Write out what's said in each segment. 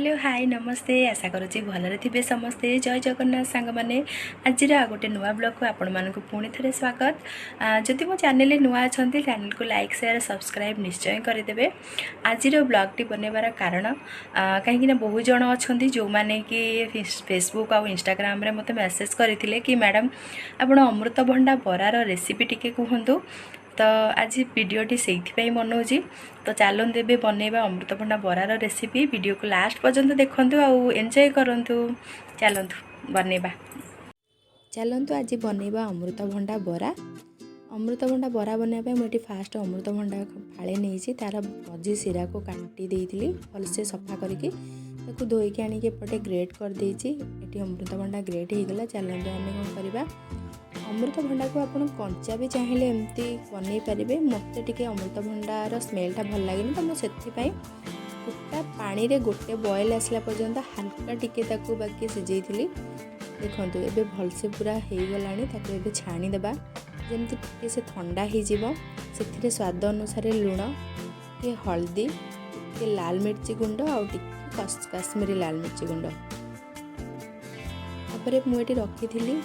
Hello hi नमस्ते आशा करुँची भलरे थे समस्ते जय जगन्नाथ सांग मैंने आज गोटे नुआ ब्लॉग को आपण मानक पुणी थे स्वागत जदि मो चैनल नुआ अच्छा चैनल को लाइक शेयर सब्सक्राइब निश्चय करदे। आज ब्लॉग टी बनवार कारण कहीं बहुत जन अच्छा जो मैंने कि फेसबुक और इंस्टाग्राम रे मते मेसेज करते कि मैडम आप अमृतभंडा बरार रेसिपी टिके कहतु। तो आज वीडियोटी से बनाऊँगी तो चलते ए बनवा अमृतभंडा बरार रेसिपी वीडियो को लास्ट पर्यंत देखूँ आउ एंजॉय करूँ। चलतु बनवा चलतु आज बनवा अमृतभंडा बरा। अमृतभंडा बरा बनवाई मुझे फास्ट अमृतभंडा फाड़े नहीं तार मझी सिरा को काटी देती भलसे सफा करके धोईकी आनिक एपटे ग्रेट कर देती। अमृतभंडा ग्रेट हो गला। चलते आम कौन करवा अमृतभंडा को आप कंचा भी चाहिए एमती बन पारे। मत टे अमृतभंडार स्मेलटा भल लगे तो मुझे फुटा पानी रे गोटे बॉयल आसला पर्यंत हल्का टिके ताकू बाकी सिझे देखो ये भलसे पूरा हो गला। छाणीदेबा जमती टे से ठंडा हो स्वाद अनुसार लुण टे हल्दी टे लाल मिर्ची गुंड और काश्मीरी लाल मिर्ची गुंड तापर मुझे रखी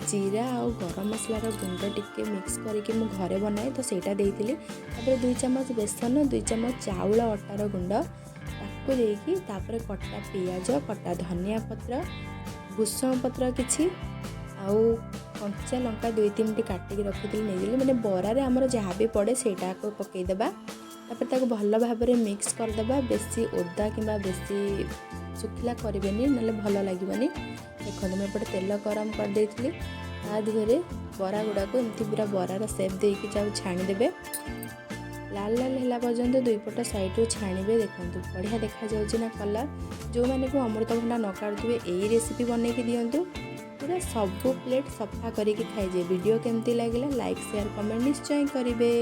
जीरा और गरम मसलार गुंड टिके मिक्स करके मु घरे बनाए तो सेटा देइतिली। तापर 2 चम्मच बेसन 2 चम्मच चाउल अटार गुंड ताको देकी तापर कटा पियाज कटा धनिया पत्र भूसम पत्र किछि आउ कंचा लंका 2-3 टी काटिक रखी नहीं मैंने बरारे आमर जहाँ भी पड़े सेटा को पकईदेबा। तापर ताको भल भाव में मिक्स करदेबा। बेसी ओदा कि बेसी सुखिला करेंगे ना भल लगे। देखो मैं एपटे तेल गरम कर देती देहरे बरा गुड़ा को एमती पूरा बरार सेप देकी छाणीदेवे। लाल लाल है पर्यंत 2 पट साइड छाणीबे। देखो बढ़िया देखा जाउछि ना कलर। जो मैंने को अमृतभंडा न काटुवे यही रेसिपी बनैकी दियंतु। पूरा सब प्लेट सफा करके खाइजे। वीडियो केमती लगिला लाइक शेयर कमेंट निश्चय करेंगे।